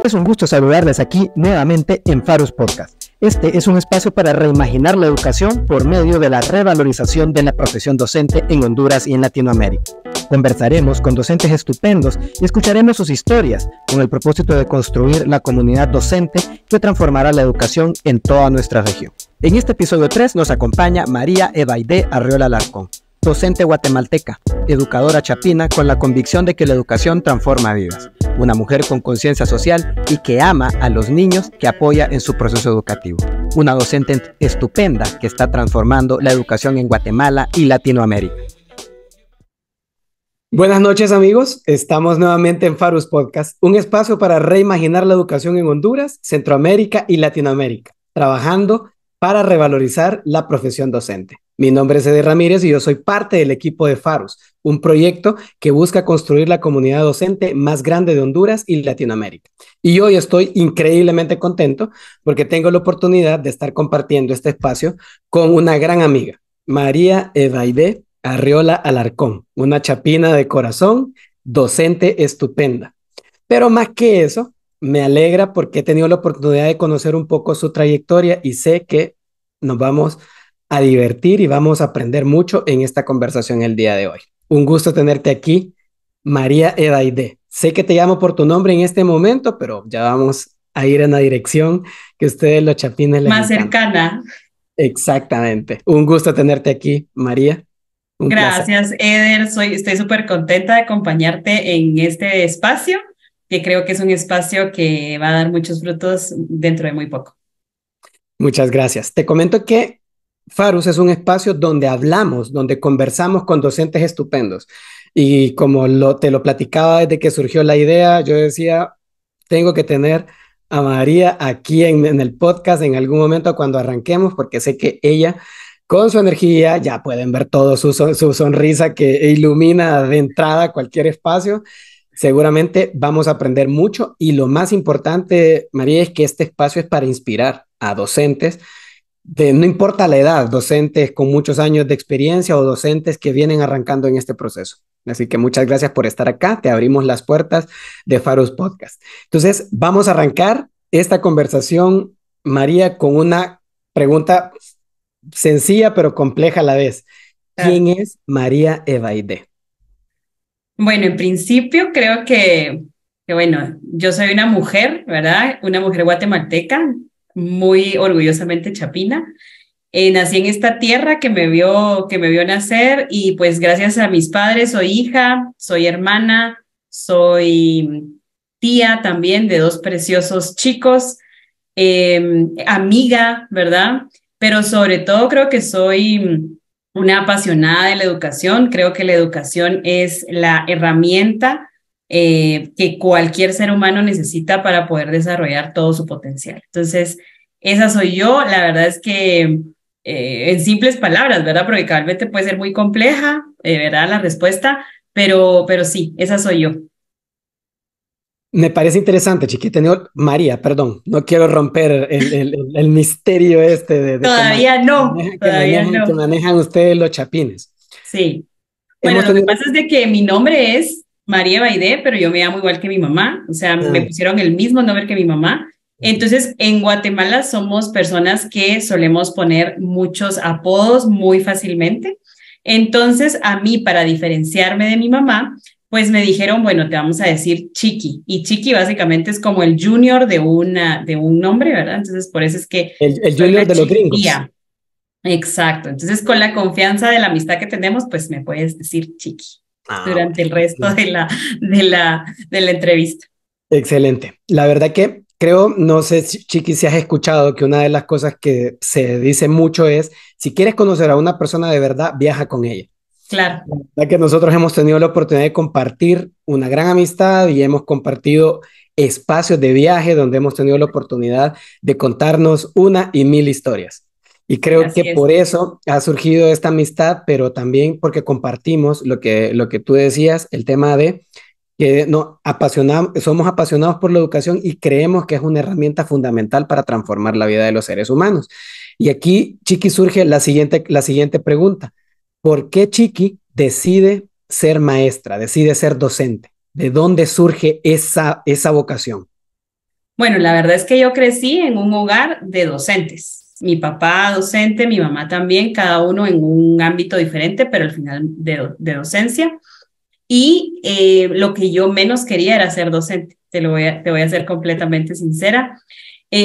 Es un gusto saludarles aquí nuevamente en Farus Podcast. Este es un espacio para reimaginar la educación por medio de la revalorización de la profesión docente en Honduras y en Latinoamérica. Conversaremos con docentes estupendos y escucharemos sus historias con el propósito de construir la comunidad docente que transformará la educación en toda nuestra región. En este episodio 3 nos acompaña María Evaide Arriola Alarcón, docente guatemalteca, educadora chapina con la convicción de que la educación transforma vidas, una mujer con conciencia social y que ama a los niños que apoya en su proceso educativo, una docente estupenda que está transformando la educación en Guatemala y Latinoamérica. Buenas noches amigos, estamos nuevamente en Farus Podcast, un espacio para reimaginar la educación en Honduras, Centroamérica y Latinoamérica, trabajando para revalorizar la profesión docente. Mi nombre es Eder Ramírez y yo soy parte del equipo de Farus, un proyecto que busca construir la comunidad docente más grande de Honduras y Latinoamérica. Y hoy estoy increíblemente contento porque tengo la oportunidad de estar compartiendo este espacio con una gran amiga, María Evaide Arriola Alarcón, una chapina de corazón, docente estupenda. Pero más que eso, me alegra porque he tenido la oportunidad de conocer un poco su trayectoria y sé que nos vamos a divertir y vamos a aprender mucho en esta conversación el día de hoy. Un gusto tenerte aquí, María Evaide. Sé que te llamo por tu nombre en este momento, pero ya vamos a ir en la dirección que ustedes los chapines les más encanta. Cercana. Exactamente. Un gusto tenerte aquí, María. Gracias, Eder. Estoy súper contenta de acompañarte en este espacio, que creo que es un espacio que va a dar muchos frutos dentro de muy poco. Muchas gracias. Te comento que Farus es un espacio donde hablamos, donde conversamos con docentes estupendos. Y como te lo platicaba desde que surgió la idea, yo decía, tengo que tener a María aquí en el podcast en algún momento cuando arranquemos, porque sé que ella, con su energía, ya pueden ver todo su sonrisa que ilumina de entrada cualquier espacio. Seguramente vamos a aprender mucho y lo más importante, María, es que este espacio es para inspirar a docentes no importa la edad, docentes con muchos años de experiencia o docentes que vienen arrancando en este proceso. Así que muchas gracias por estar acá. Te abrimos las puertas de Farus Podcast. Entonces, vamos a arrancar esta conversación, María, con una pregunta sencilla pero compleja a la vez. ¿Quién es María Evaide? Bueno, en principio creo que bueno, yo soy una mujer, ¿verdad? Una mujer guatemalteca, muy orgullosamente chapina. Nací en esta tierra que me vio nacer y pues gracias a mis padres soy hija, soy hermana, soy tía también de dos preciosos chicos, amiga, ¿verdad? Pero sobre todo creo que soy una apasionada de la educación. Creo que la educación es la herramienta que cualquier ser humano necesita para poder desarrollar todo su potencial. Entonces, esa soy yo. La verdad es que en simples palabras, ¿verdad? Porque cabalmente puede ser muy compleja, ¿verdad? La respuesta, pero sí, esa soy yo. Me parece interesante, chiquita. María, perdón, no quiero romper el misterio este de Todavía no, todavía no. que manejan ustedes los chapines. Sí. Bueno, lo que pasa es de que mi nombre es María Evaide, pero yo me llamo igual que mi mamá, o sea, me pusieron el mismo nombre que mi mamá. Entonces, en Guatemala somos personas que solemos poner muchos apodos muy fácilmente. Entonces, a mí, para diferenciarme de mi mamá, pues me dijeron, bueno, te vamos a decir Chiqui. Y Chiqui básicamente es como el junior de un nombre, ¿verdad? Entonces, por eso es que... El junior de los gringos. Exacto. Entonces, con la confianza de la amistad que tenemos, pues me puedes decir Chiqui durante el resto de la entrevista. Excelente. La verdad que creo, no sé, Chiqui, si has escuchado que una de las cosas que se dice mucho es, si quieres conocer a una persona de verdad, viaja con ella. Claro. La verdad que nosotros hemos tenido la oportunidad de compartir una gran amistad y hemos compartido espacios de viaje donde hemos tenido la oportunidad de contarnos una y mil historias. Y creo que por eso ha surgido esta amistad, pero también porque compartimos lo que tú decías, el tema de que somos apasionados por la educación y creemos que es una herramienta fundamental para transformar la vida de los seres humanos. Y aquí, Chiqui, surge la siguiente pregunta. ¿Por qué Chiqui decide ser maestra, decide ser docente? ¿De dónde surge esa vocación? Bueno, la verdad es que yo crecí en un hogar de docentes. Mi papá docente, mi mamá también, cada uno en un ámbito diferente, pero al final de docencia. Y lo que yo menos quería era ser docente, te voy a ser completamente sincera.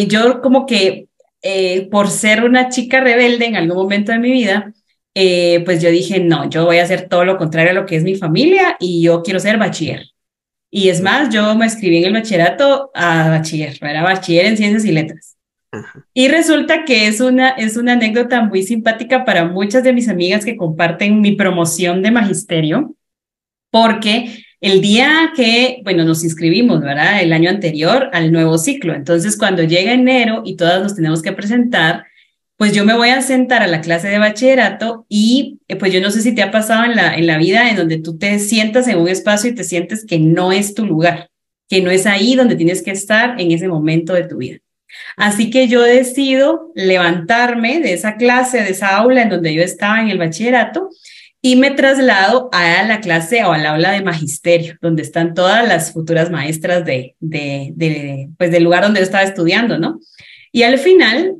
Yo como que por ser una chica rebelde en algún momento de mi vida, pues yo dije, no, yo voy a hacer todo lo contrario a lo que es mi familia y yo quiero ser bachiller. Y es más, yo me escribí en el bachillerato a bachiller, era bachiller en ciencias y letras. Ajá. Y resulta que es una anécdota muy simpática para muchas de mis amigas que comparten mi promoción de magisterio, porque el día que, bueno, nos inscribimos, ¿verdad? El año anterior al nuevo ciclo. Entonces, cuando llega enero y todas nos tenemos que presentar, pues yo me voy a sentar a la clase de bachillerato y pues yo no sé si te ha pasado en la vida en donde tú te sientas en un espacio y te sientes que no es tu lugar, que no es ahí donde tienes que estar en ese momento de tu vida. Así que yo decido levantarme de esa clase, de esa aula en donde yo estaba en el bachillerato y me traslado a la clase o al aula de magisterio, donde están todas las futuras maestras pues del lugar donde yo estaba estudiando, ¿no? Y al final,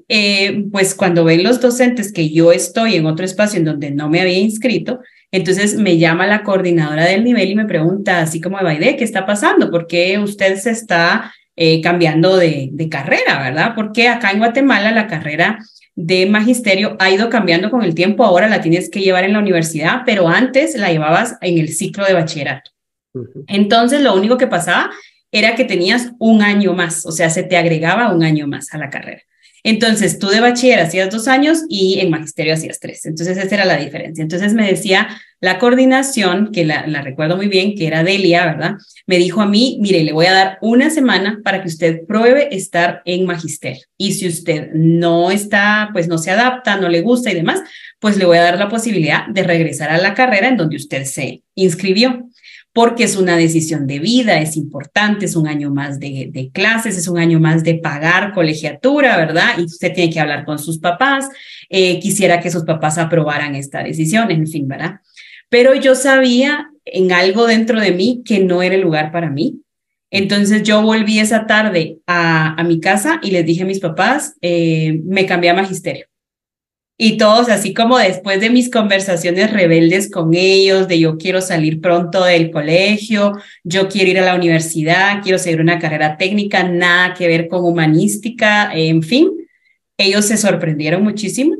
pues cuando ven los docentes que yo estoy en otro espacio en donde no me había inscrito, entonces me llama la coordinadora del nivel y me pregunta, así como, Baide, ¿qué está pasando? ¿Por qué usted se está cambiando de carrera, verdad? Porque acá en Guatemala la carrera de magisterio ha ido cambiando con el tiempo, ahora la tienes que llevar en la universidad, pero antes la llevabas en el ciclo de bachillerato. Entonces, lo único que pasaba era que tenías un año más, o sea, se te agregaba un año más a la carrera. Entonces, tú de bachiller hacías 2 años y en magisterio hacías 3. Entonces, esa era la diferencia. Entonces, me decía la coordinación, que la recuerdo muy bien, que era Delia, ¿verdad? Me dijo a mí, mire, le voy a dar una semana para que usted pruebe estar en magisterio. Y si usted no está, pues no se adapta, no le gusta y demás, pues le voy a dar la posibilidad de regresar a la carrera en donde usted se inscribió, porque es una decisión de vida, es importante, es un año más de clases, es un año más de pagar colegiatura, ¿verdad? Y usted tiene que hablar con sus papás, quisiera que sus papás aprobaran esta decisión, en fin, ¿verdad? Pero yo sabía en algo dentro de mí que no era el lugar para mí. Entonces yo volví esa tarde a mi casa y les dije a mis papás, me cambié a magisterio. Y todos, así como después de mis conversaciones rebeldes con ellos, de yo quiero salir pronto del colegio, yo quiero ir a la universidad, quiero seguir una carrera técnica, nada que ver con humanística, en fin, ellos se sorprendieron muchísimo,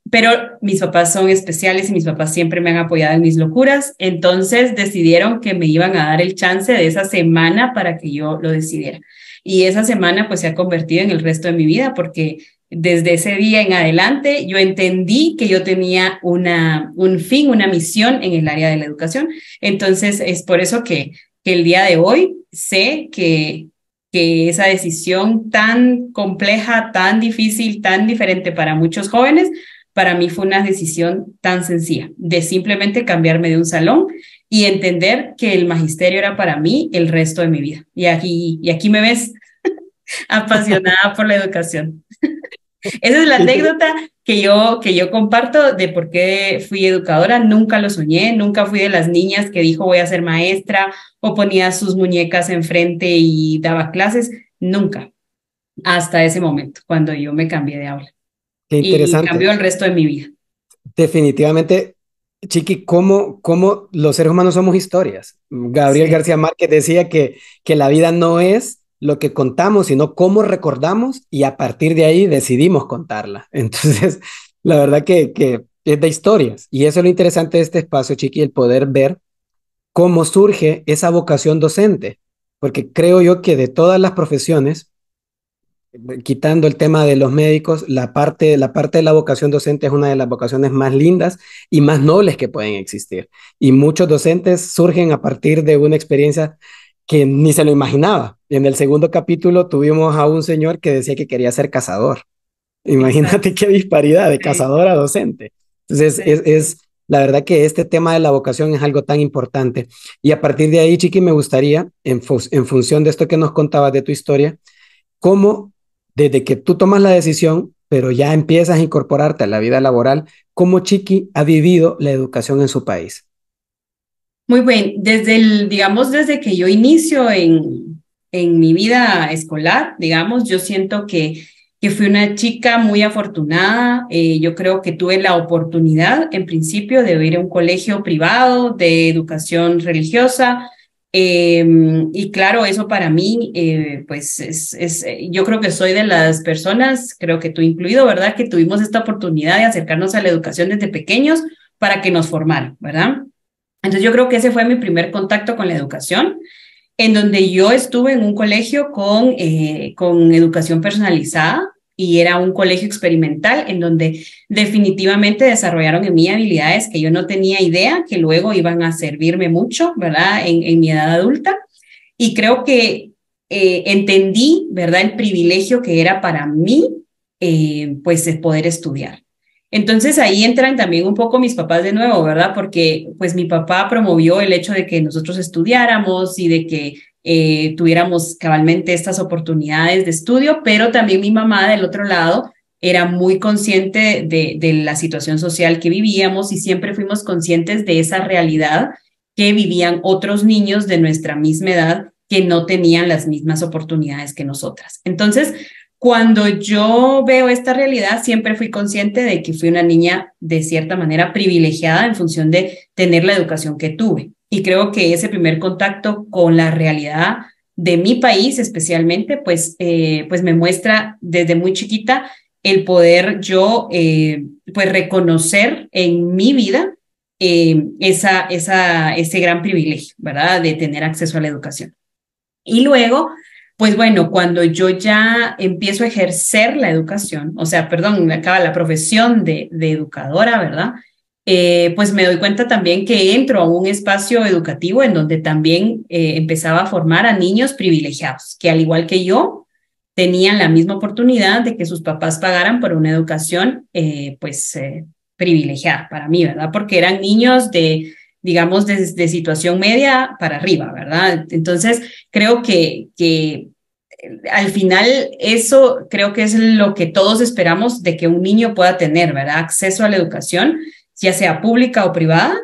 pero mis papás son especiales y mis papás siempre me han apoyado en mis locuras, entonces decidieron que me iban a dar el chance de esa semana para que yo lo decidiera. Y esa semana pues se ha convertido en el resto de mi vida porque desde ese día en adelante yo entendí que yo tenía un fin, una misión en el área de la educación. Entonces es por eso que el día de hoy sé que esa decisión tan compleja, tan difícil, tan diferente para muchos jóvenes, para mí fue una decisión tan sencilla de simplemente cambiarme de un salón y entender que el magisterio era para mí el resto de mi vida. Y aquí me ves apasionada por la educación. Esa es la anécdota que yo comparto de por qué fui educadora. Nunca lo soñé, nunca fui de las niñas que dijo voy a ser maestra o ponía sus muñecas enfrente y daba clases. Nunca, hasta ese momento, cuando yo me cambié de aula. Qué Y interesante. cambió el resto de mi vida. Definitivamente, Chiqui, ¿cómo los seres humanos somos historias? Gabriel Sí. García Márquez decía que la vida no es lo que contamos, sino cómo recordamos y a partir de ahí decidimos contarla. Entonces, la verdad que es de historias. Y eso es lo interesante de este espacio, Chiqui, el poder ver cómo surge esa vocación docente. Porque creo yo que de todas las profesiones, quitando el tema de los médicos, la parte de la vocación docente es una de las vocaciones más lindas y más nobles que pueden existir. Y muchos docentes surgen a partir de una experiencia que ni se lo imaginaba. En el segundo capítulo tuvimos a un señor que decía que quería ser cazador. Exacto. Imagínate qué disparidad de Sí, cazador a docente. Entonces, sí. la verdad que este tema de la vocación es algo tan importante. Y a partir de ahí, Chiqui, me gustaría, en función de esto que nos contabas de tu historia, cómo desde que tú tomas la decisión, pero ya empiezas a incorporarte a la vida laboral, cómo Chiqui ha vivido la educación en su país. Muy bien. Desde digamos, desde que yo inicio en en mi vida escolar, digamos, yo siento que fui una chica muy afortunada. Yo creo que tuve la oportunidad, en principio, de ir a un colegio privado de educación religiosa. Y claro, eso para mí, pues yo creo que soy de las personas, creo que tú incluido, ¿verdad? Que tuvimos esta oportunidad de acercarnos a la educación desde pequeños para que nos formaran, ¿verdad? Entonces yo creo que ese fue mi primer contacto con la educación, en donde yo estuve en un colegio con educación personalizada y era un colegio experimental en donde definitivamente desarrollaron en mí habilidades que yo no tenía idea que luego iban a servirme mucho, ¿verdad? En mi edad adulta. Y creo que entendí, ¿verdad? El privilegio que era para mí, pues, el poder estudiar. Entonces ahí entran también un poco mis papás de nuevo, ¿verdad? Porque pues mi papá promovió el hecho de que nosotros estudiáramos y de que tuviéramos cabalmente estas oportunidades de estudio, pero también mi mamá del otro lado era muy consciente de la situación social que vivíamos y siempre fuimos conscientes de esa realidad que vivían otros niños de nuestra misma edad que no tenían las mismas oportunidades que nosotras. Entonces, cuando yo veo esta realidad, siempre fui consciente de que fui una niña de cierta manera privilegiada en función de tener la educación que tuve. Y creo que ese primer contacto con la realidad de mi país especialmente, pues me muestra desde muy chiquita el poder yo pues reconocer en mi vida ese gran privilegio, ¿verdad? De tener acceso a la educación. Y luego, pues bueno, cuando yo ya empiezo a ejercer la educación, o sea, perdón, me acaba la profesión de educadora, ¿verdad? Pues me doy cuenta también que entro a un espacio educativo en donde también empezaba a formar a niños privilegiados, que al igual que yo, tenían la misma oportunidad de que sus papás pagaran por una educación, privilegiada para mí, ¿verdad? Porque eran niños digamos, de situación media para arriba, ¿verdad? Entonces, creo que al final eso creo que es lo que todos esperamos de que un niño pueda tener, ¿verdad? Acceso a la educación, ya sea pública o privada,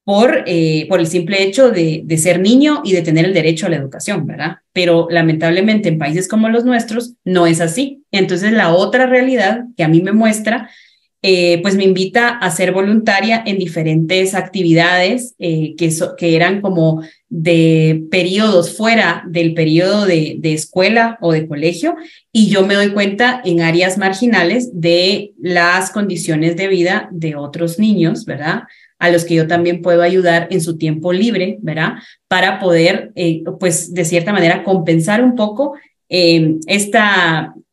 por el simple hecho de ser niño y de tener el derecho a la educación, ¿verdad? Pero lamentablemente en países como los nuestros no es así. Entonces la otra realidad que a mí me muestra pues me invita a ser voluntaria en diferentes actividades que eran como de periodos fuera del periodo de escuela o de colegio, y yo me doy cuenta en áreas marginales de las condiciones de vida de otros niños, ¿verdad? A los que yo también puedo ayudar en su tiempo libre, ¿verdad? Para poder, pues, de cierta manera, compensar un poco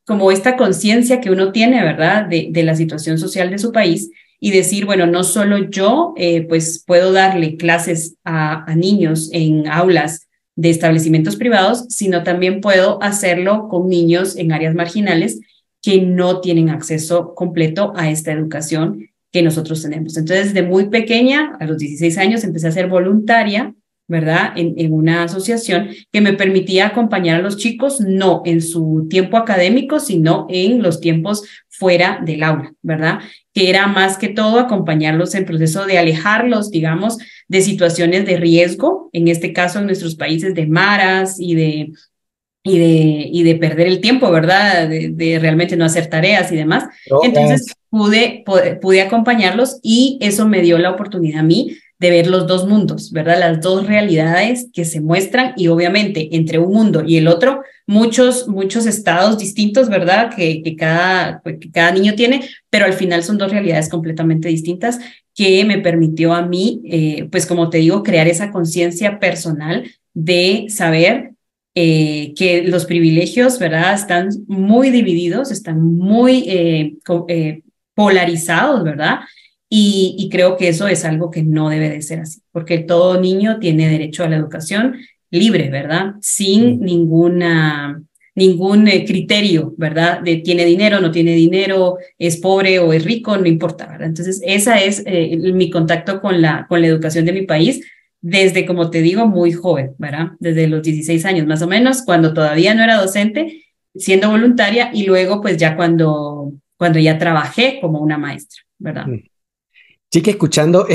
como esta conciencia que uno tiene, ¿verdad? De la situación social de su país y decir, bueno, no solo yo, pues puedo darle clases a niños en aulas de establecimientos privados, sino también puedo hacerlo con niños en áreas marginales que no tienen acceso completo a esta educación que nosotros tenemos. Entonces, desde muy pequeña, a los 16 años, empecé a ser voluntaria, ¿verdad? En una asociación que me permitía acompañar a los chicos, no en su tiempo académico, sino en los tiempos fuera del aula, ¿verdad? Que era más que todo acompañarlos en proceso de alejarlos, digamos, de situaciones de riesgo, en este caso en nuestros países de maras y de perder el tiempo, ¿verdad? De realmente no hacer tareas y demás. Entonces pude acompañarlos y eso me dio la oportunidad a mí de ver los dos mundos, ¿verdad? Las dos realidades que se muestran y obviamente entre un mundo y el otro, muchos estados distintos, ¿verdad? Que cada niño tiene, pero al final son dos realidades completamente distintas que me permitió a mí, pues como te digo, crear esa conciencia personal de saber que los privilegios, ¿verdad? Están muy divididos, están muy polarizados, ¿verdad? Y creo que eso es algo que no debe de ser así, porque todo niño tiene derecho a la educación libre, ¿verdad? Sin ningún criterio, ¿verdad? De tiene dinero, no tiene dinero, es pobre o es rico, no importa, ¿verdad? Entonces, esa es mi contacto con la educación de mi país desde, como te digo, muy joven, ¿verdad? Desde los 16 años más o menos, cuando todavía no era docente, siendo voluntaria, y luego pues ya cuando ya trabajé como una maestra, ¿verdad? Sí, que escuchando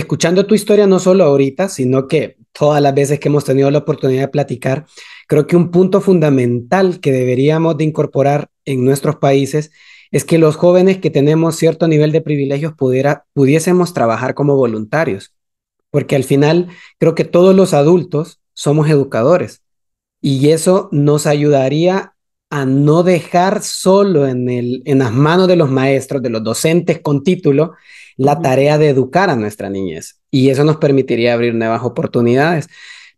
tu historia no solo ahorita, sino que todas las veces que hemos tenido la oportunidad de platicar, creo que un punto fundamental que deberíamos de incorporar en nuestros países es que los jóvenes que tenemos cierto nivel de privilegios pudiésemos trabajar como voluntarios, porque al final creo que todos los adultos somos educadores y eso nos ayudaría a no dejar solo en las manos de los maestros, de los docentes con título, la tarea de educar a nuestra niñez. Y eso nos permitiría abrir nuevas oportunidades.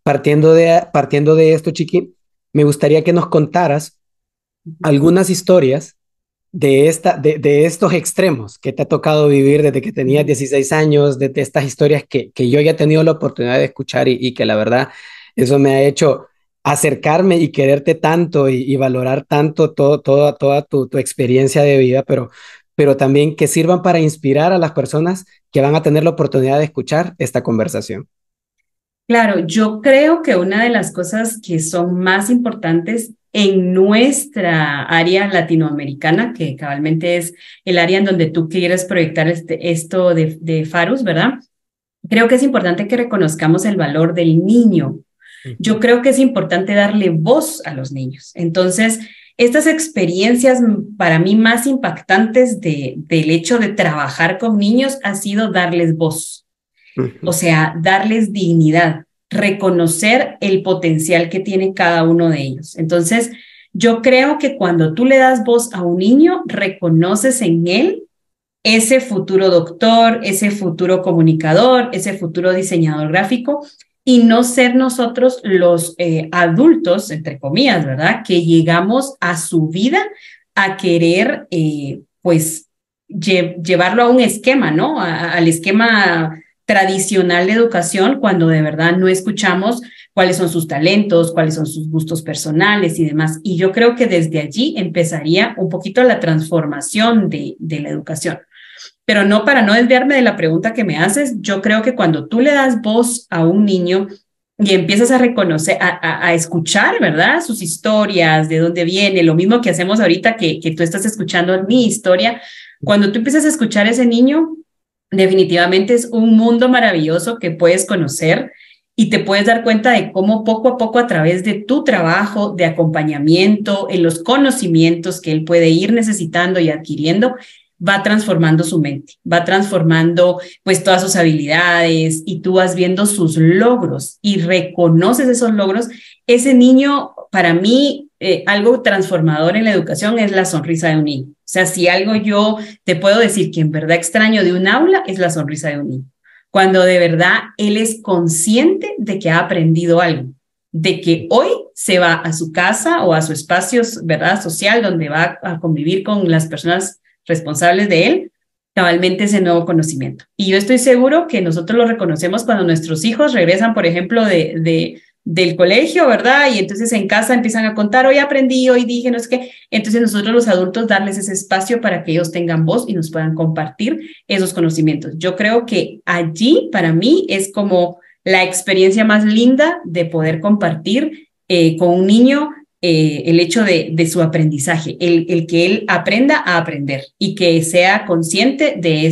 Partiendo de esto, Chiqui, me gustaría que nos contaras algunas historias de estos extremos que te ha tocado vivir desde que tenías 16 años, de estas historias que yo ya he tenido la oportunidad de escuchar y que la verdad eso me ha hecho acercarme y quererte tanto y valorar tanto toda tu experiencia de vida, pero también que sirvan para inspirar a las personas que van a tener la oportunidad de escuchar esta conversación. Claro, yo creo que una de las cosas que son más importantes en nuestra área latinoamericana, que cabalmente es el área en donde tú quieres proyectar esto de Farus, ¿verdad? Creo que es importante que reconozcamos el valor del niño. Yo creo que es importante darle voz a los niños. Entonces, estas experiencias para mí más impactantes del hecho de trabajar con niños ha sido darles voz. O sea, darles dignidad, reconocer el potencial que tiene cada uno de ellos. Entonces, yo creo que cuando tú le das voz a un niño, reconoces en él ese futuro doctor, ese futuro comunicador, ese futuro diseñador gráfico, y no ser nosotros los adultos, entre comillas, ¿verdad? Que llegamos a su vida a querer, pues, llevarlo a un esquema, ¿no? Al esquema tradicional de educación, cuando de verdad no escuchamos cuáles son sus talentos, cuáles son sus gustos personales y demás. Y yo creo que desde allí empezaría un poquito la transformación de la educación. Pero no, para no desviarme de la pregunta que me haces, yo creo que cuando tú le das voz a un niño y empiezas a reconocer, a escuchar, ¿verdad? Sus historias, de dónde viene, lo mismo que hacemos ahorita que tú estás escuchando mi historia, cuando tú empiezas a escuchar a ese niño, definitivamente es un mundo maravilloso que puedes conocer y te puedes dar cuenta de cómo poco a poco a través de tu trabajo, de acompañamiento, en los conocimientos que él puede ir necesitando y adquiriendo, va transformando su mente, va transformando pues todas sus habilidades y tú vas viendo sus logros y reconoces esos logros. Ese niño, para mí, algo transformador en la educación es la sonrisa de un niño. O sea, si algo yo te puedo decir que en verdad extraño de un aula es la sonrisa de un niño. Cuando de verdad él es consciente de que ha aprendido algo, de que hoy se va a su casa o a su espacio, ¿verdad? Social, donde va a convivir con las personas responsables de él, cabalmente ese nuevo conocimiento. Y yo estoy seguro que nosotros lo reconocemos cuando nuestros hijos regresan, por ejemplo, del colegio, ¿verdad? Y entonces en casa empiezan a contar, hoy aprendí, hoy dije, no sé qué. Entonces nosotros los adultos darles ese espacio para que ellos tengan voz y nos puedan compartir esos conocimientos. Yo creo que allí, para mí, es como la experiencia más linda de poder compartir con un niño el hecho de su aprendizaje, el que él aprenda a aprender y que sea consciente de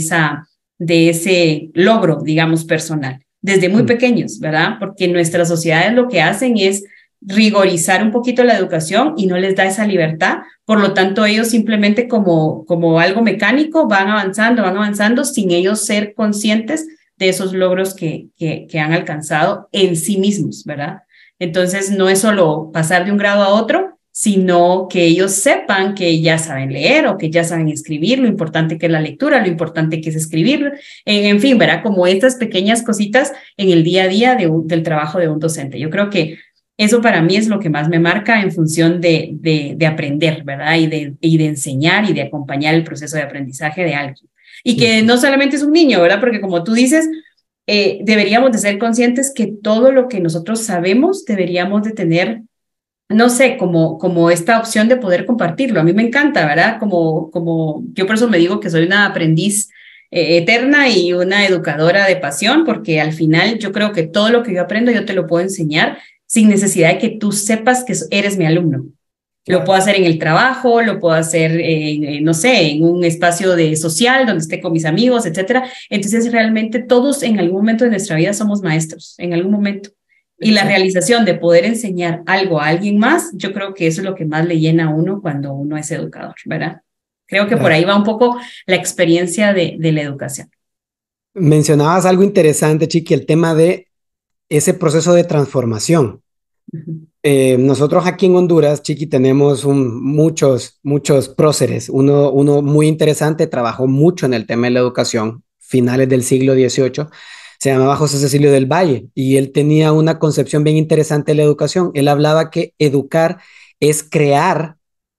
ese logro, digamos, personal, desde muy pequeños, ¿verdad? Porque nuestras sociedades lo que hacen es rigorizar un poquito la educación y no les da esa libertad, por lo tanto ellos simplemente como algo mecánico van avanzando sin ellos ser conscientes de esos logros que han alcanzado en sí mismos, ¿verdad? Entonces, no es solo pasar de un grado a otro, sino que ellos sepan que ya saben leer o que ya saben escribir, lo importante que es la lectura, lo importante que es escribir, en fin, ¿verdad? Como estas pequeñas cositas en el día a día del trabajo de un docente. Yo creo que eso para mí es lo que más me marca en función de aprender, ¿verdad? Y de enseñar y de acompañar el proceso de aprendizaje de alguien. Y que no solamente es un niño, ¿verdad? Porque como tú dices, deberíamos de ser conscientes que todo lo que nosotros sabemos deberíamos de tener, no sé, como esta opción de poder compartirlo. A mí me encanta, ¿verdad? Como yo por eso me digo que soy una aprendiz eterna y una educadora de pasión, porque al final yo creo que todo lo que yo aprendo yo te lo puedo enseñar sin necesidad de que tú sepas que eres mi alumno. Lo puedo hacer en el trabajo, lo puedo hacer, no sé, en un espacio social donde esté con mis amigos, etcétera. Entonces, realmente todos en algún momento de nuestra vida somos maestros, en algún momento. Y la realización de poder enseñar algo a alguien más, yo creo que eso es lo que más le llena a uno cuando uno es educador, ¿verdad? Creo que por ahí va un poco la experiencia de la educación. Mencionabas algo interesante, Chiqui, el tema de ese proceso de transformación. Nosotros aquí en Honduras, Chiqui, tenemos muchos próceres. Uno muy interesante, trabajó mucho en el tema de la educación, finales del siglo XVIII, se llamaba José Cecilio del Valle, y él tenía una concepción bien interesante de la educación. Él hablaba que educar es crear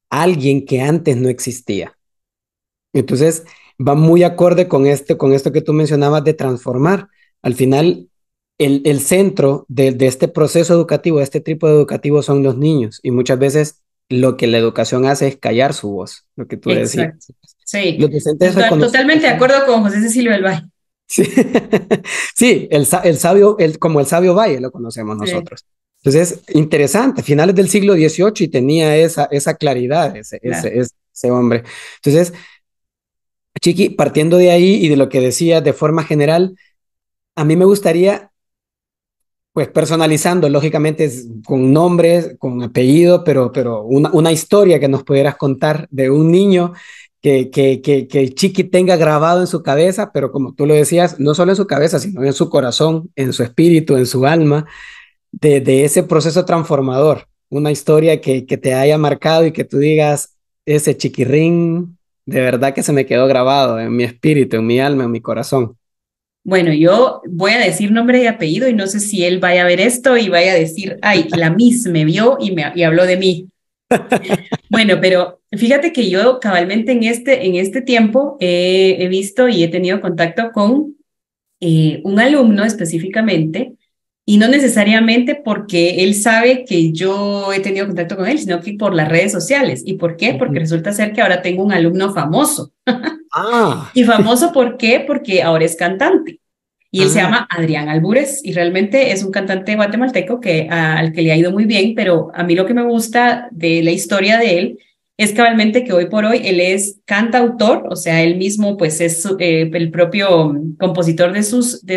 a alguien que antes no existía. Entonces, va muy acorde con esto que tú mencionabas de transformar. Al final, el centro de este proceso educativo, de este tipo de educativo son los niños, y muchas veces lo que la educación hace es callar su voz, lo que tú decías. Exacto. Sí, Los docentes reconocen totalmente de eso. acuerdo con José Cecilio del Valle. Sí, sí, el sabio, como el sabio Valle lo conocemos Sí, nosotros. Entonces, interesante, finales del siglo XVIII y tenía esa claridad, claro. ese hombre. Entonces, Chiqui, partiendo de ahí y de lo que decías de forma general, a mí me gustaría, pues personalizando, lógicamente con nombres, con apellido, pero una historia que nos pudieras contar de un niño que Chiqui tenga grabado en su cabeza, pero como tú lo decías, no solo en su cabeza, sino en su corazón, en su espíritu, en su alma, de ese proceso transformador. Una historia que te haya marcado y que tú digas, ese chiquirrín, de verdad que se me quedó grabado en mi espíritu, en mi alma, en mi corazón. Bueno, yo voy a decir nombre y apellido y no sé si él vaya a ver esto y vaya a decir, ay, la Miss me vio y habló de mí. Bueno, pero fíjate que yo cabalmente en este tiempo he visto y he tenido contacto con un alumno específicamente, y no necesariamente porque él sabe que yo he tenido contacto con él, sino que por las redes sociales. ¿Y por qué? Porque Ujú. resulta ser que ahora tengo un alumno famoso. Ah, ¿Y famoso por qué? Porque ahora es cantante. Y él se ah, llama Adrián Albures y realmente es un cantante guatemalteco al que le ha ido muy bien, pero a mí lo que me gusta de la historia de él es cabalmente que hoy por hoy él es cantautor, o sea, él mismo pues es el propio compositor de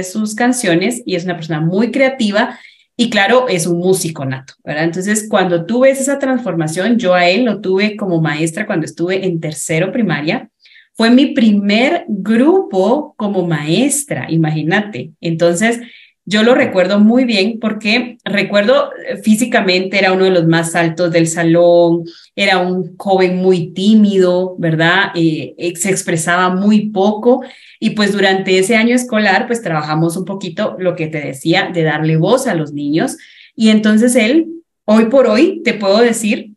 sus canciones y es una persona muy creativa y claro, es un músico nato, ¿verdad? Entonces, cuando tú ves esa transformación, yo a él lo tuve como maestra cuando estuve en tercero primaria. Fue mi primer grupo como maestra, imagínate. Entonces, yo lo recuerdo muy bien porque recuerdo físicamente era uno de los más altos del salón, era un joven muy tímido, ¿verdad? Se expresaba muy poco y pues durante ese año escolar pues trabajamos un poquito lo que te decía de darle voz a los niños y entonces él, hoy por hoy, te puedo decir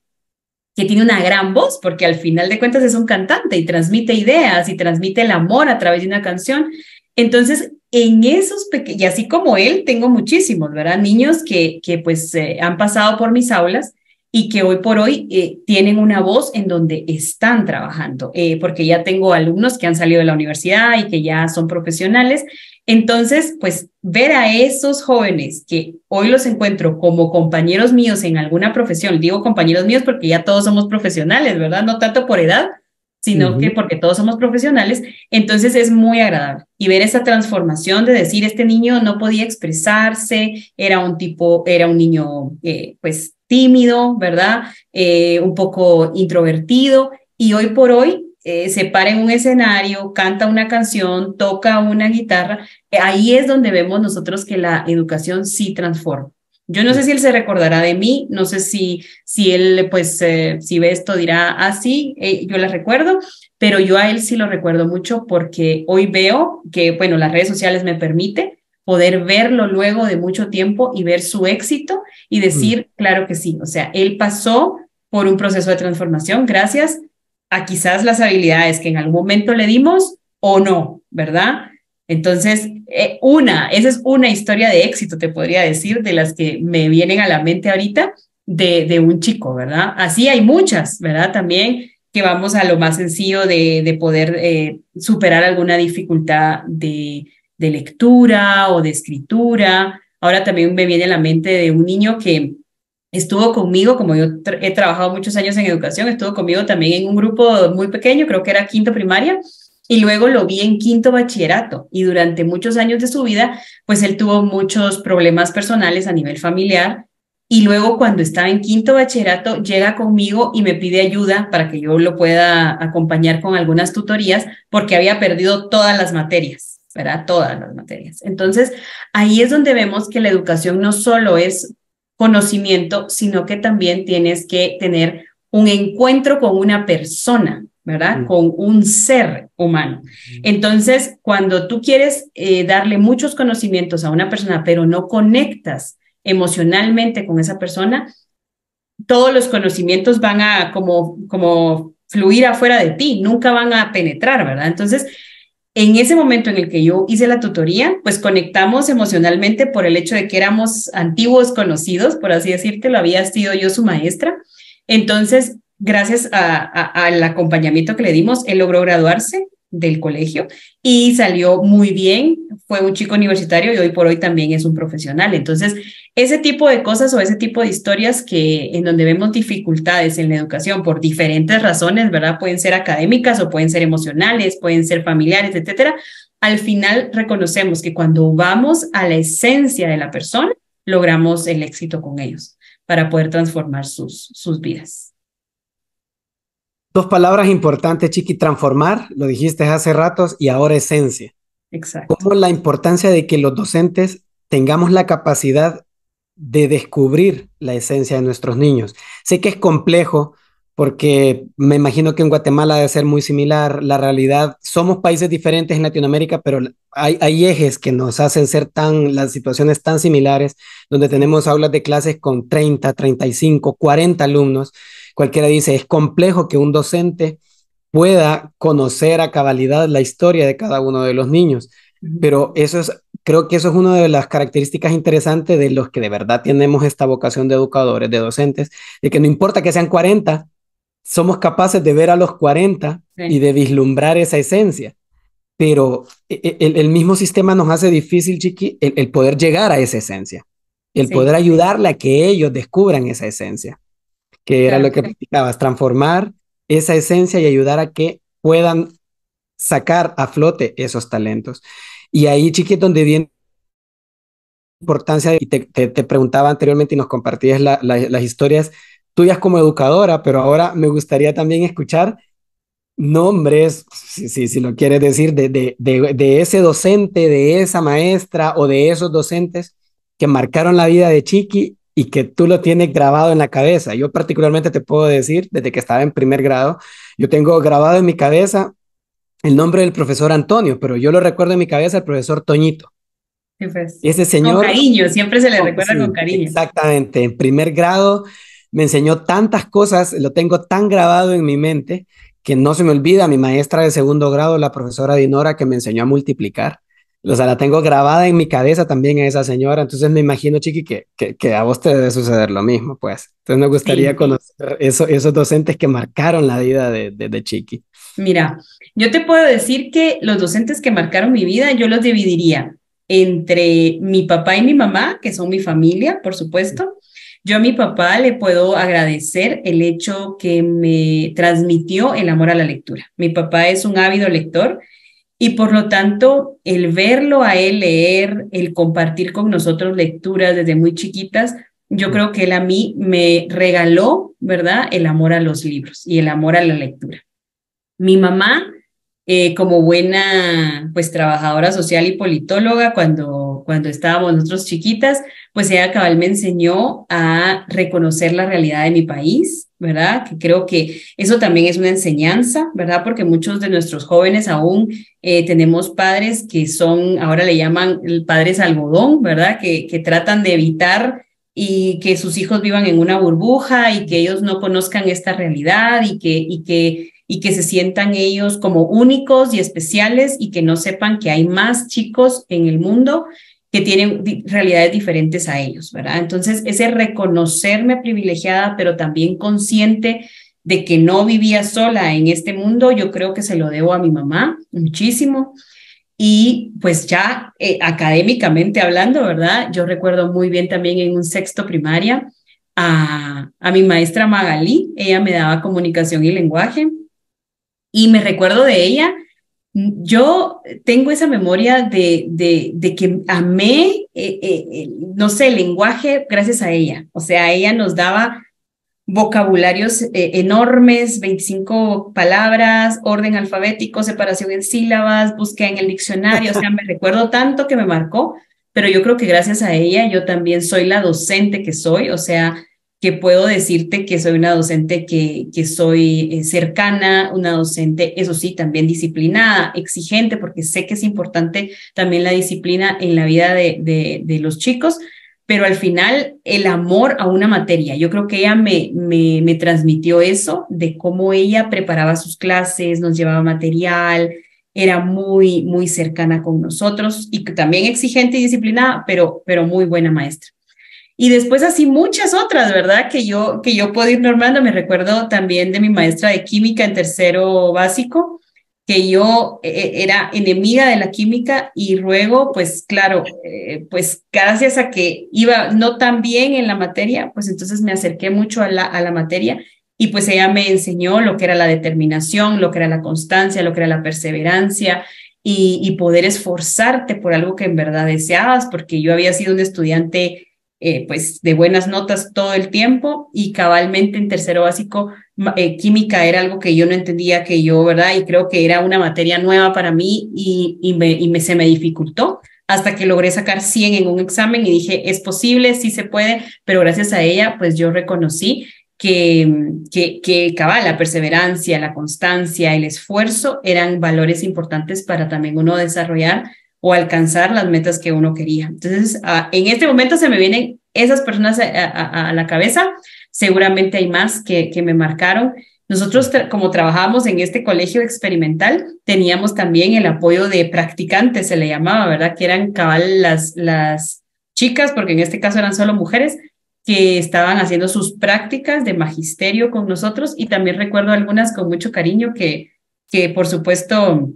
que tiene una gran voz, porque al final de cuentas es un cantante y transmite ideas y transmite el amor a través de una canción. Entonces, en esos pequeños, y así como él, tengo muchísimos, ¿verdad? Niños que pues han pasado por mis aulas y que hoy por hoy tienen una voz en donde están trabajando, porque ya tengo alumnos que han salido de la universidad y que ya son profesionales. Entonces, pues ver a esos jóvenes que hoy los encuentro como compañeros míos en alguna profesión, digo compañeros míos porque ya todos somos profesionales, ¿verdad? No tanto por edad, sino que ujú, porque todos somos profesionales, entonces es muy agradable. Y ver esa transformación de decir, este niño no podía expresarse, era un niño pues tímido, ¿verdad? Un poco introvertido, y hoy por hoy se para en un escenario, canta una canción, toca una guitarra, ahí es donde vemos nosotros que la educación sí transforma. Yo no sé si él se recordará de mí, no sé si él, pues, si ve esto dirá, ah, sí, yo la recuerdo, pero yo a él sí lo recuerdo mucho porque hoy veo que, bueno, las redes sociales me permite poder verlo luego de mucho tiempo y ver su éxito y mm, decir, claro que sí, o sea, él pasó por un proceso de transformación gracias a quizás las habilidades que en algún momento le dimos o no, ¿verdad? Entonces, esa es una historia de éxito, te podría decir, de las que me vienen a la mente ahorita de un chico, ¿verdad? Así hay muchas, ¿verdad? También que vamos a lo más sencillo de poder superar alguna dificultad de lectura o de escritura. Ahora también me viene a la mente de un niño que estuvo conmigo, como yo he trabajado muchos años en educación, estuvo conmigo también en un grupo muy pequeño, creo que era quinto primaria, y luego lo vi en quinto bachillerato y durante muchos años de su vida, pues él tuvo muchos problemas personales a nivel familiar y luego cuando estaba en quinto bachillerato llega conmigo y me pide ayuda para que yo lo pueda acompañar con algunas tutorías porque había perdido todas las materias, ¿verdad? Todas las materias. Entonces, ahí es donde vemos que la educación no solo es conocimiento, sino que también tienes que tener un encuentro con una persona, ¿verdad? Con un ser humano. Entonces, cuando tú quieres darle muchos conocimientos a una persona, pero no conectas emocionalmente con esa persona, todos los conocimientos van a como fluir afuera de ti, nunca van a penetrar, ¿verdad? Entonces, en ese momento en el que yo hice la tutoría, pues conectamos emocionalmente por el hecho de que éramos antiguos conocidos, por así decírtelo, había sido yo su maestra. Entonces, gracias al acompañamiento que le dimos, él logró graduarse del colegio y salió muy bien, fue un chico universitario y hoy por hoy también es un profesional. Entonces, ese tipo de cosas o ese tipo de historias que en donde vemos dificultades en la educación por diferentes razones, ¿verdad? Pueden ser académicas o pueden ser emocionales, pueden ser familiares, etcétera. Al final reconocemos que cuando vamos a la esencia de la persona, logramos el éxito con ellos para poder transformar sus vidas. Dos palabras importantes, Chiqui: transformar, lo dijiste hace ratos, y ahora esencia. Exacto. Como la importancia de que los docentes tengamos la capacidad de descubrir la esencia de nuestros niños. Sé que es complejo porque me imagino que en Guatemala debe ser muy similar la realidad. Somos países diferentes en Latinoamérica, pero hay ejes que nos hacen ser las situaciones tan similares, donde tenemos aulas de clases con 30, 35, 40 alumnos. Cualquiera dice, es complejo que un docente pueda conocer a cabalidad la historia de cada uno de los niños. Pero creo que eso es una de las características interesantes de los que de verdad tenemos esta vocación de educadores, de docentes, de que no importa que sean 40, somos capaces de ver a los 40 y de vislumbrar esa esencia. Pero el mismo sistema nos hace difícil, Chiqui, el poder llegar a esa esencia, el poder ayudarle a que ellos descubran esa esencia, que era lo que platicabas, transformar esa esencia y ayudar a que puedan sacar a flote esos talentos. Y ahí, Chiqui, es donde viene la importancia, y te preguntaba anteriormente y nos compartías las historias tuyas como educadora, pero ahora me gustaría también escuchar nombres, si lo quieres decir, de ese docente, de esa maestra o de esos docentes que marcaron la vida de Chiqui y que tú lo tienes grabado en la cabeza. Yo particularmente te puedo decir, desde que estaba en primer grado, yo tengo grabado en mi cabeza el nombre del profesor Antonio, pero yo lo recuerdo en mi cabeza el profesor Toñito. Sí, pues. Ese Con señor, cariño, siempre se le recuerda con sí, cariño. exactamente, en primer grado me enseñó tantas cosas, lo tengo tan grabado en mi mente que no se me olvida. Mi maestra de segundo grado, la profesora Dinora, que me enseñó a multiplicar. O sea, la tengo grabada en mi cabeza también a esa señora. Entonces me imagino, Chiqui, que a vos te debe suceder lo mismo, pues. Entonces me gustaría conocer esos docentes que marcaron la vida de Chiqui. Mira, yo te puedo decir que los docentes que marcaron mi vida, yo los dividiría entre mi papá y mi mamá, que son mi familia, por supuesto. Yo a mi papá le puedo agradecer el hecho que me transmitió el amor a la lectura. Mi papá es un ávido lector y por lo tanto el verlo a él leer, el compartir con nosotros lecturas desde muy chiquitas, yo creo que él a mí me regaló, ¿verdad?, el amor a los libros y el amor a la lectura. Mi mamá, como buena pues trabajadora social y politóloga, cuando estábamos nosotros chiquitas, pues ella cabal me enseñó a reconocer la realidad de mi país, ¿verdad? Que creo que eso también es una enseñanza, ¿verdad? Porque muchos de nuestros jóvenes aún tenemos padres que son, ahora le llaman padres algodón, ¿verdad? Que tratan de evitar y que sus hijos vivan en una burbuja y que ellos no conozcan esta realidad y que se sientan ellos como únicos y especiales y que no sepan que hay más chicos en el mundo que tienen realidades diferentes a ellos, ¿verdad? Entonces, ese reconocerme privilegiada, pero también consciente de que no vivía sola en este mundo, yo creo que se lo debo a mi mamá muchísimo. Y pues ya académicamente hablando, ¿verdad? Yo recuerdo muy bien también en un sexto primaria a mi maestra Magalí, ella me daba comunicación y lenguaje. Y me recuerdo de ella Yo tengo esa memoria de que amé, no sé, el lenguaje gracias a ella. O sea, ella nos daba vocabularios enormes, 25 palabras, orden alfabético, separación en sílabas, búsqueda en el diccionario. O sea, me recuerdo tanto que me marcó, pero yo creo que gracias a ella yo también soy la docente que soy. O sea, que puedo decirte que soy una docente que soy cercana, una docente, eso sí, también disciplinada, exigente, porque sé que es importante también la disciplina en la vida de los chicos, pero al final el amor a una materia. Yo creo que ella me transmitió eso, de cómo ella preparaba sus clases, nos llevaba material, era muy cercana con nosotros y también exigente y disciplinada, pero muy buena maestra. Y después así muchas otras, ¿verdad? Que yo puedo ir normando. Me recuerdo también de mi maestra de química en tercero básico, que yo era enemiga de la química y luego, pues claro, pues gracias a que iba no tan bien en la materia, pues entonces me acerqué mucho a la materia y pues ella me enseñó lo que era la determinación, lo que era la constancia, lo que era la perseverancia y poder esforzarte por algo que en verdad deseabas, porque yo había sido un estudiante pues de buenas notas todo el tiempo y cabalmente en tercero básico química era algo que yo no entendía, que yo, ¿verdad? Y creo que era una materia nueva para mí se me dificultó hasta que logré sacar 100 en un examen y dije, es posible, sí se puede, pero gracias a ella, pues yo reconocí que cabal, la perseverancia, la constancia, el esfuerzo eran valores importantes para también uno desarrollar o alcanzar las metas que uno quería. Entonces, en este momento se me vienen esas personas a la cabeza, seguramente hay más que me marcaron. Nosotros, como trabajábamos en este colegio experimental, teníamos también el apoyo de practicantes, se le llamaba, ¿verdad? Que eran cabal las chicas, porque en este caso eran solo mujeres, que estaban haciendo sus prácticas de magisterio con nosotros y también recuerdo algunas con mucho cariño que por supuesto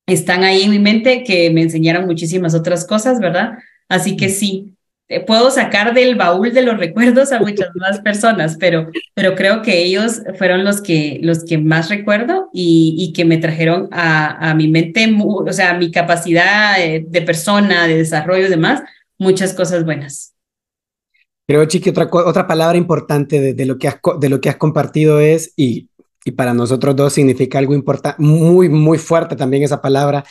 están ahí en mi mente, que me enseñaron muchísimas otras cosas, ¿verdad? Así que sí, puedo sacar del baúl de los recuerdos a muchas más personas, pero creo que ellos fueron los que más recuerdo y que me trajeron a mi mente, o sea, a mi capacidad de persona, de desarrollo y demás, muchas cosas buenas. Creo, Chiqui, otra palabra importante de lo que has compartido es, y para nosotros dos significa algo importante, muy fuerte también esa palabra,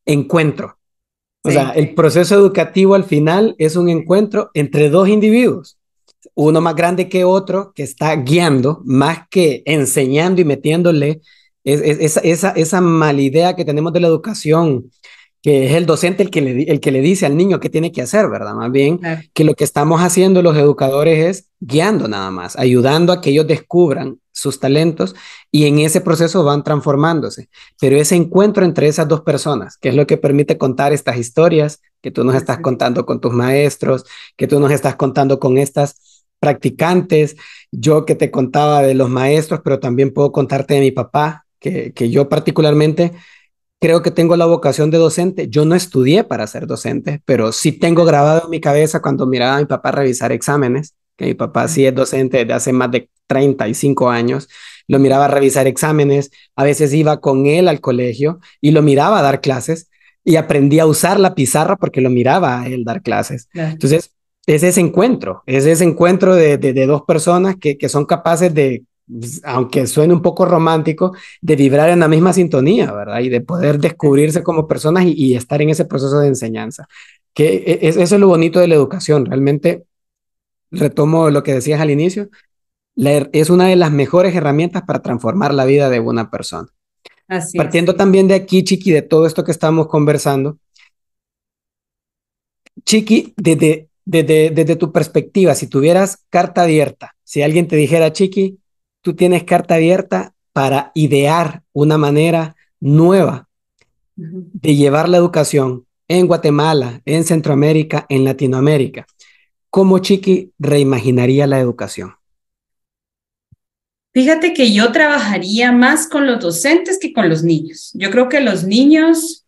encuentro. O sea, Sí. el proceso educativo al final es un encuentro entre dos individuos, uno más grande que otro, que está guiando, más que enseñando y metiéndole esa mala idea que tenemos de la educación, que es el docente el que le dice al niño qué tiene que hacer, ¿verdad? Más bien Claro. que lo que estamos haciendo los educadores es guiando nada más, ayudando a que ellos descubran sus talentos y en ese proceso van transformándose. Pero ese encuentro entre esas dos personas, que es lo que permite contar estas historias que tú nos estás contando con tus maestros, que tú nos estás contando con estas practicantes, yo que te contaba de los maestros, pero también puedo contarte de mi papá, que yo particularmente creo que tengo la vocación de docente. Yo no estudié para ser docente, pero sí tengo grabado en mi cabeza cuando miraba a mi papá revisar exámenes, que mi papá sí es docente desde hace más de 35 años, lo miraba a revisar exámenes, a veces iba con él al colegio y lo miraba a dar clases y aprendí a usar la pizarra porque lo miraba a él dar clases. Claro. Entonces, es ese encuentro de dos personas que son capaces de, aunque suene un poco romántico, de vibrar en la misma sintonía, ¿verdad? Y de poder descubrirse como personas y estar en ese proceso de enseñanza. Eso es lo bonito de la educación. Realmente, retomo lo que decías al inicio, es una de las mejores herramientas para transformar la vida de una persona. Así es. Partiendo también de aquí, Chiqui, de todo esto que estamos conversando, Chiqui, desde tu perspectiva, si tuvieras carta abierta, si alguien te dijera, Chiqui, tú tienes carta abierta para idear una manera nueva Ujú. de llevar la educación en Guatemala, en Centroamérica, en Latinoamérica, ¿cómo Chiqui reimaginaría la educación? Fíjate que yo trabajaría más con los docentes que con los niños. Yo creo que los niños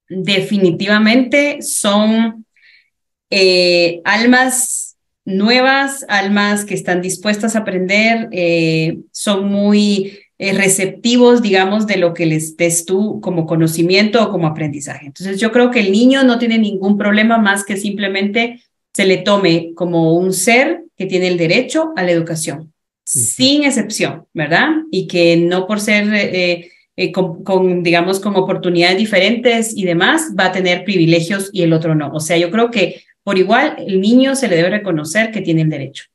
definitivamente son almas nuevas, almas que están dispuestas a aprender, son muy receptivos, digamos, de lo que les des tú como conocimiento o como aprendizaje. Entonces, yo creo que el niño no tiene ningún problema más que simplemente se le tome como un ser que tiene el derecho a la educación, sin excepción, ¿verdad? Y que no por ser digamos, con oportunidades diferentes y demás, va a tener privilegios y el otro no. O sea, yo creo que por igual el niño se le debe reconocer que tiene el derecho.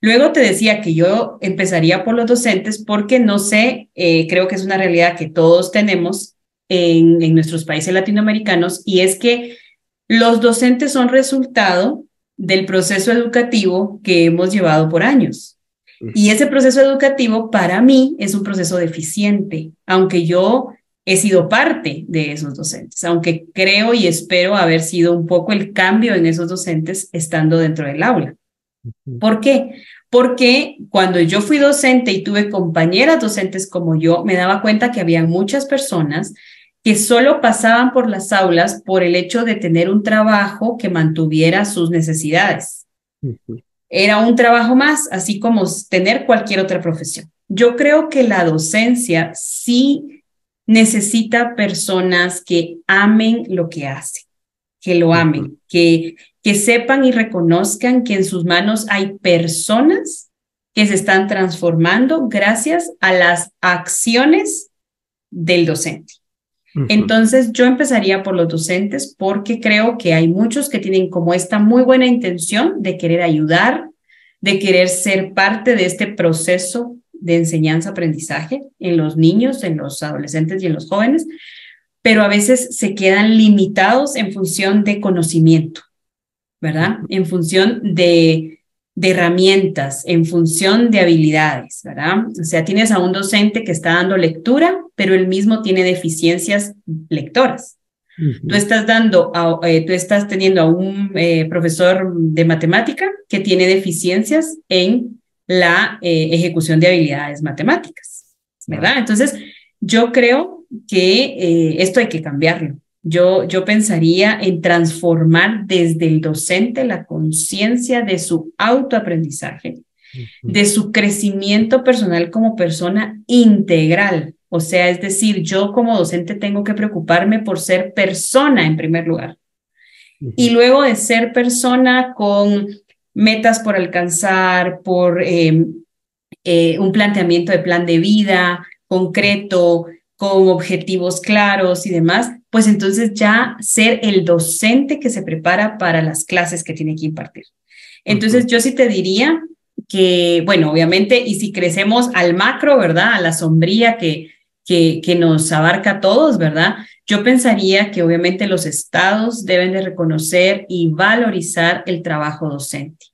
Luego te decía que yo empezaría por los docentes porque no sé, creo que es una realidad que todos tenemos en nuestros países latinoamericanos, y es que los docentes son resultado del proceso educativo que hemos llevado por años. Y ese proceso educativo para mí es un proceso deficiente, aunque yo he sido parte de esos docentes, aunque creo y espero haber sido un poco el cambio en esos docentes estando dentro del aula. ¿Por qué? Porque cuando yo fui docente y tuve compañeras docentes como yo, me daba cuenta que había muchas personas que solo pasaban por las aulas por el hecho de tener un trabajo que mantuviera sus necesidades. Era un trabajo más, así como tener cualquier otra profesión. Yo creo que la docencia sí necesita personas que amen lo que hacen, que lo amen, que sepan y reconozcan que en sus manos hay personas que se están transformando gracias a las acciones del docente. Entonces, yo empezaría por los docentes porque creo que hay muchos que tienen como esta muy buena intención de querer ayudar, de querer ser parte de este proceso de enseñanza-aprendizaje en los niños, en los adolescentes y en los jóvenes, pero a veces se quedan limitados en función de conocimiento, ¿verdad? En función de herramientas, en función de habilidades, ¿verdad? O sea, tienes a un docente que está dando lectura, pero él mismo tiene deficiencias lectoras. Tú estás teniendo a un profesor de matemática que tiene deficiencias en la ejecución de habilidades matemáticas, ¿verdad? Entonces, yo creo que esto hay que cambiarlo. Yo pensaría en transformar desde el docente la conciencia de su autoaprendizaje, de su crecimiento personal como persona integral. O sea, es decir, yo como docente tengo que preocuparme por ser persona en primer lugar. Y luego de ser persona con metas por alcanzar, por un planteamiento de plan de vida concreto, con objetivos claros y demás, pues entonces ya ser el docente que se prepara para las clases que tiene que impartir. Entonces yo sí te diría que, bueno, obviamente, y si crecemos al macro, ¿verdad? A la sombría que nos abarca a todos, ¿verdad? Yo pensaría que obviamente los estados deben de reconocer y valorizar el trabajo docente,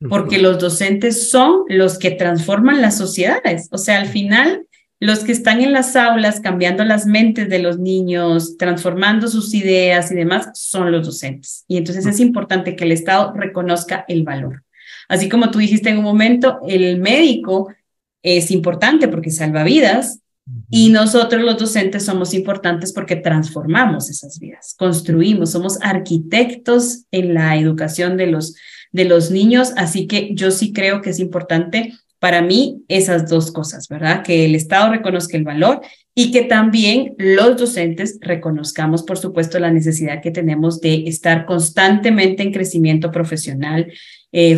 porque los docentes son los que transforman las sociedades. O sea, al final, los que están en las aulas cambiando las mentes de los niños, transformando sus ideas y demás, son los docentes. Y entonces es importante que el Estado reconozca el valor. Así como tú dijiste en un momento, el médico es importante porque salva vidas, y nosotros los docentes somos importantes porque transformamos esas vidas, construimos, somos arquitectos en la educación de los niños. Así que yo sí creo que es importante para mí esas dos cosas, ¿verdad? Que el Estado reconozca el valor y que también los docentes reconozcamos, por supuesto, la necesidad que tenemos de estar constantemente en crecimiento profesional,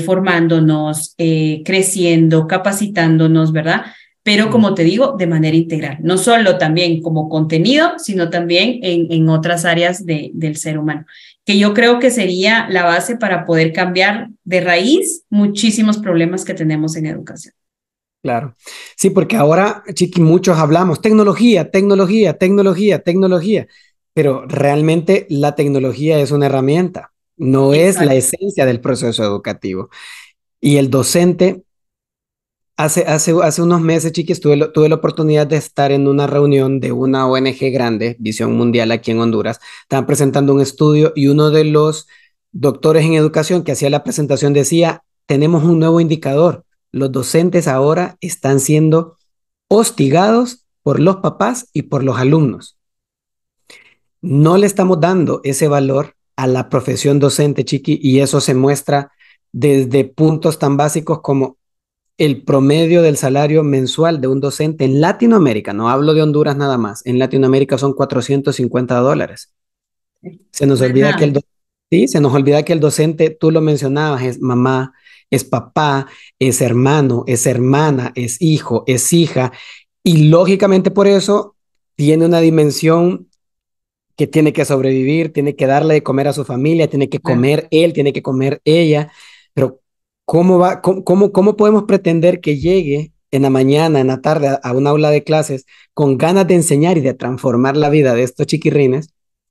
formándonos, creciendo, capacitándonos, ¿verdad? Pero como te digo, de manera integral, no solo también como contenido, sino también en otras áreas del ser humano, que yo creo que sería la base para poder cambiar de raíz muchísimos problemas que tenemos en educación. Claro. Sí, porque ahora, Chiqui, muchos hablamos tecnología, tecnología, tecnología, tecnología, pero realmente la tecnología es una herramienta, no es la esencia del proceso educativo. Y el docente, hace unos meses, Chiqui, tuve la oportunidad de estar en una reunión de una ONG grande, Visión Mundial, aquí en Honduras. Estaban presentando un estudio y uno de los doctores en educación que hacía la presentación decía, tenemos un nuevo indicador. Los docentes ahora están siendo hostigados por los papás y por los alumnos. No le estamos dando ese valor a la profesión docente, Chiqui, y eso se muestra desde puntos tan básicos como el promedio del salario mensual de un docente en Latinoamérica, no hablo de Honduras nada más, en Latinoamérica son $450. Se nos No es olvida que nada. sí, se nos olvida que el docente, tú lo mencionabas, es mamá, es papá, es hermano, es hermana, es hijo, es hija, y lógicamente por eso tiene una dimensión que tiene que sobrevivir, tiene que darle de comer a su familia, tiene que Claro. comer él, tiene que comer ella, pero ¿cómo podemos pretender que llegue en la mañana, en la tarde, a un aula de clases con ganas de enseñar y de transformar la vida de estos chiquirrines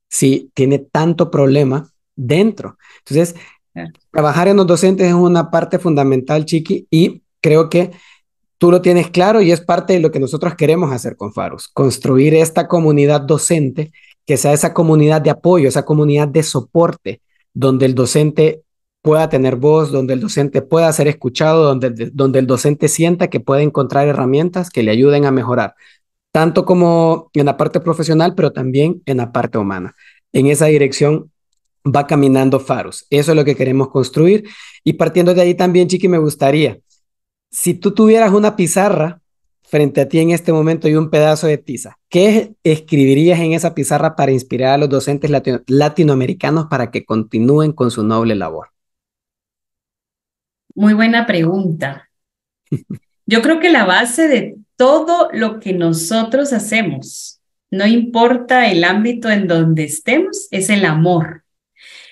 si tiene tanto problema dentro? Entonces, Claro. trabajar en los docentes es una parte fundamental, Chiqui, y creo que tú lo tienes claro y es parte de lo que nosotros queremos hacer con Farus, construir esta comunidad docente, que sea esa comunidad de apoyo, esa comunidad de soporte, donde el docente pueda tener voz, donde el docente pueda ser escuchado, donde el docente sienta que puede encontrar herramientas que le ayuden a mejorar, tanto como en la parte profesional, pero también en la parte humana. En esa dirección va caminando Farus. Eso es lo que queremos construir. Y partiendo de ahí también, Chiqui, me gustaría si tú tuvieras una pizarra frente a ti en este momento y un pedazo de tiza, ¿qué escribirías en esa pizarra para inspirar a los docentes latinoamericanos para que continúen con su noble labor? Muy buena pregunta. Yo creo que la base de todo lo que nosotros hacemos, no importa el ámbito en donde estemos, es el amor.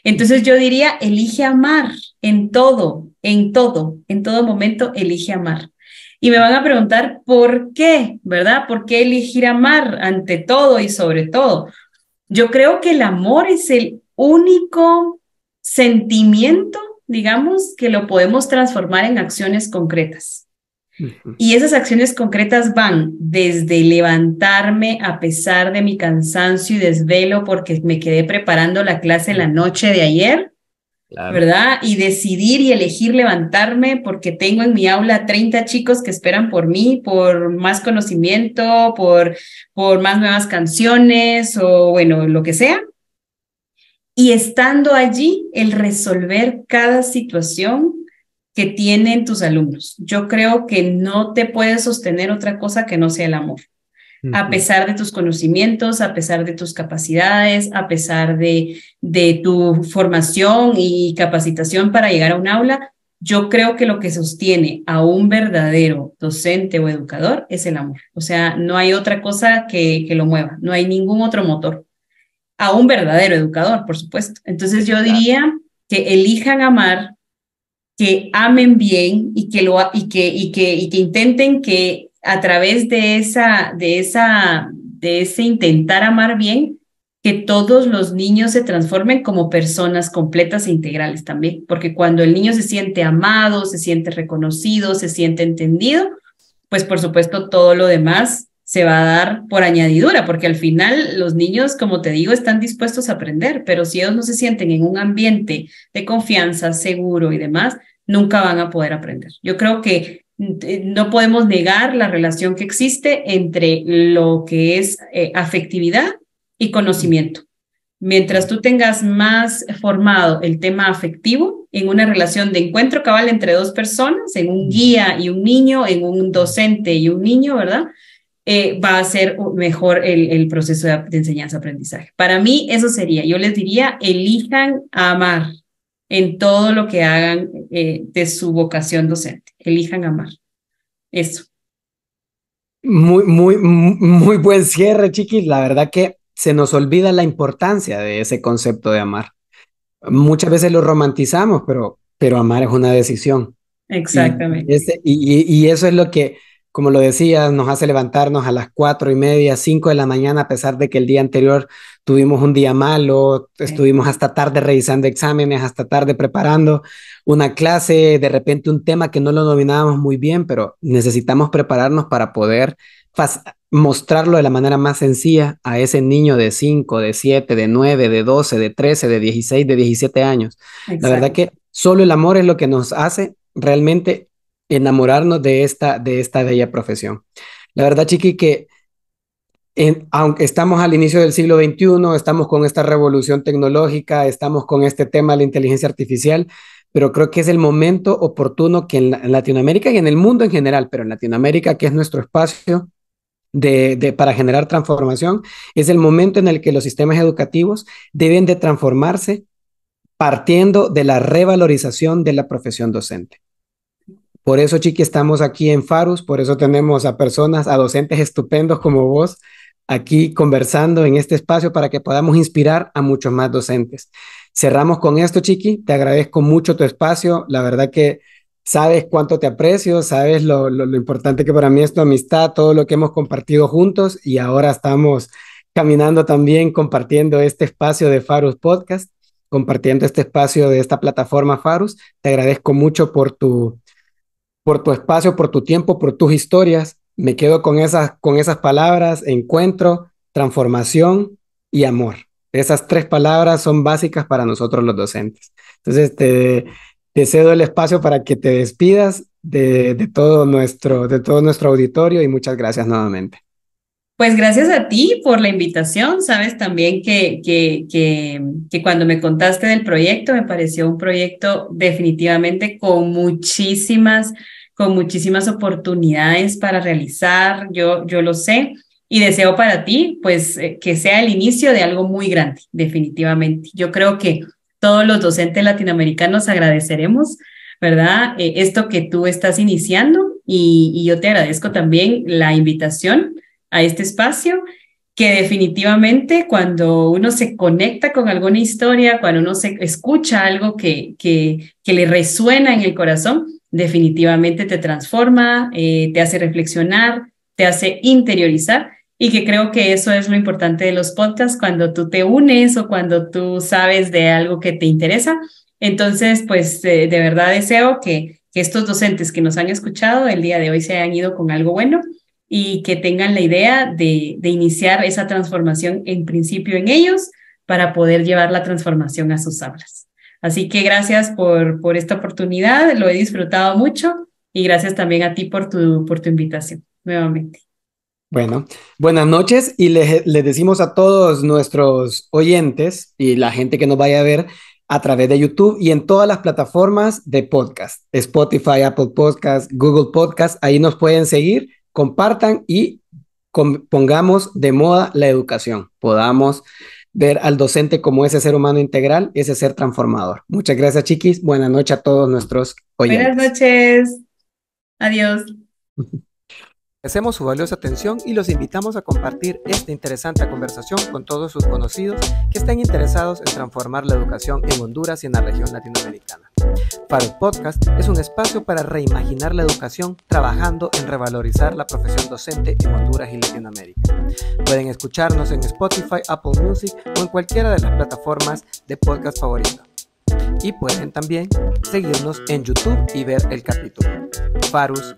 Entonces yo diría, elige amar en todo, en todo momento, elige amar. Y me van a preguntar, ¿por qué? ¿Verdad? ¿Por qué elegir amar ante todo y sobre todo? Yo creo que el amor es el único sentimiento, digamos, que lo podemos transformar en acciones concretas. Ujú. Y esas acciones concretas van desde levantarme a pesar de mi cansancio y desvelo porque me quedé preparando la clase la noche de ayer, Claro. ¿verdad? Y decidir y elegir levantarme porque tengo en mi aula 30 chicos que esperan por mí, por más conocimiento, por más nuevas canciones o bueno, lo que sea. Y estando allí, el resolver cada situación que tienen tus alumnos. Yo creo que no te puedes sostener otra cosa que no sea el amor. A Ujú. pesar de tus conocimientos, a pesar de tus capacidades, a pesar de tu formación y capacitación para llegar a un aula, yo creo que lo que sostiene a un verdadero docente o educador es el amor. O sea, no hay otra cosa que lo mueva, no hay ningún otro motor. A un verdadero educador, por supuesto. Entonces yo Claro. diría que elijan amar, que amen bien y que intenten que a través de ese intentar amar bien, que todos los niños se transformen como personas completas e integrales también, porque cuando el niño se siente amado, se siente reconocido, se siente entendido, pues por supuesto todo lo demás se va a dar por añadidura, porque al final los niños, como te digo, están dispuestos a aprender, pero si ellos no se sienten en un ambiente de confianza, seguro y demás, nunca van a poder aprender. Yo creo que no podemos negar la relación que existe entre lo que es afectividad y conocimiento. Mientras tú tengas más formado el tema afectivo en una relación de encuentro cabal entre dos personas, en un guía y un niño, en un docente y un niño, ¿verdad? Va a ser mejor el proceso de enseñanza-aprendizaje. Para mí, eso sería. Yo les diría, elijan amar en todo lo que hagan de su vocación docente. Elijan amar. Eso. Muy buen cierre, Chiquis. La verdad que se nos olvida la importancia de ese concepto de amar. Muchas veces lo romantizamos, pero amar es una decisión. Exactamente. Y eso es lo que, como lo decías, nos hace levantarnos a las 4:30, 5 de la mañana, a pesar de que el día anterior tuvimos un día malo, Sí. estuvimos hasta tarde revisando exámenes, hasta tarde preparando una clase, de repente un tema que no lo dominábamos muy bien, pero necesitamos prepararnos para poder mostrarlo de la manera más sencilla a ese niño de 5, de 7, de 9, de 12, de 13, de 16, de 17 años. La verdad Exacto. que solo el amor es lo que nos hace realmente enamorarnos de esta bella profesión. La verdad, Chiqui, que aunque estamos al inicio del siglo XXI, estamos con esta revolución tecnológica, estamos con este tema de la inteligencia artificial, pero creo que es el momento oportuno que en Latinoamérica y en el mundo en general, pero en Latinoamérica, que es nuestro espacio para generar transformación, es el momento en el que los sistemas educativos deben de transformarse partiendo de la revalorización de la profesión docente. Por eso, Chiqui, estamos aquí en Farus, por eso tenemos a personas, a docentes estupendos como vos, aquí conversando en este espacio para que podamos inspirar a muchos más docentes. Cerramos con esto, Chiqui, te agradezco mucho tu espacio, la verdad que sabes cuánto te aprecio, sabes lo importante que para mí es tu amistad, todo lo que hemos compartido juntos y ahora estamos caminando también compartiendo este espacio de Farus Podcast, compartiendo este espacio de esta plataforma Farus. Te agradezco mucho por tu espacio, por tu tiempo, por tus historias. Me quedo con esas palabras: encuentro, transformación y amor. Esas tres palabras son básicas para nosotros los docentes. Entonces, te cedo el espacio para que te despidas de de todo nuestro auditorio y muchas gracias nuevamente. Pues gracias a ti por la invitación. Sabes también que cuando me contaste del proyecto, me pareció un proyecto definitivamente con muchísimas oportunidades para realizar. Yo lo sé y deseo para ti, pues, que sea el inicio de algo muy grande, definitivamente. Yo creo que todos los docentes latinoamericanos agradeceremos, ¿verdad? Esto que tú estás iniciando y yo te agradezco también la invitación a este espacio, que definitivamente cuando uno se conecta con alguna historia, cuando uno se escucha algo que le resuena en el corazón, definitivamente te transforma, te hace reflexionar, te hace interiorizar, y que creo que eso es lo importante de los podcasts, cuando tú te unes o cuando tú sabes de algo que te interesa. Entonces, pues de verdad deseo que estos docentes que nos han escuchado el día de hoy se hayan ido con algo bueno y que tengan la idea de iniciar esa transformación en principio en ellos para poder llevar la transformación a sus aulas. Así que gracias por esta oportunidad, lo he disfrutado mucho y gracias también a ti por tu invitación nuevamente. Bueno, buenas noches y les decimos a todos nuestros oyentes y la gente que nos vaya a ver a través de YouTube y en todas las plataformas de podcast, Spotify, Apple Podcast, Google Podcast, ahí nos pueden seguir, compartan y pongamos de moda la educación, podamos ver al docente como ese ser humano integral, ese ser transformador. Muchas gracias, chiquis. Buenas noches a todos nuestros oyentes. Buenas noches. Adiós. Agradecemos su valiosa atención y los invitamos a compartir esta interesante conversación con todos sus conocidos que estén interesados en transformar la educación en Honduras y en la región latinoamericana. Farus Podcast es un espacio para reimaginar la educación trabajando en revalorizar la profesión docente en Honduras y Latinoamérica. Pueden escucharnos en Spotify, Apple Music o en cualquiera de las plataformas de podcast favoritas. Y pueden también seguirnos en YouTube y ver el capítulo. Farus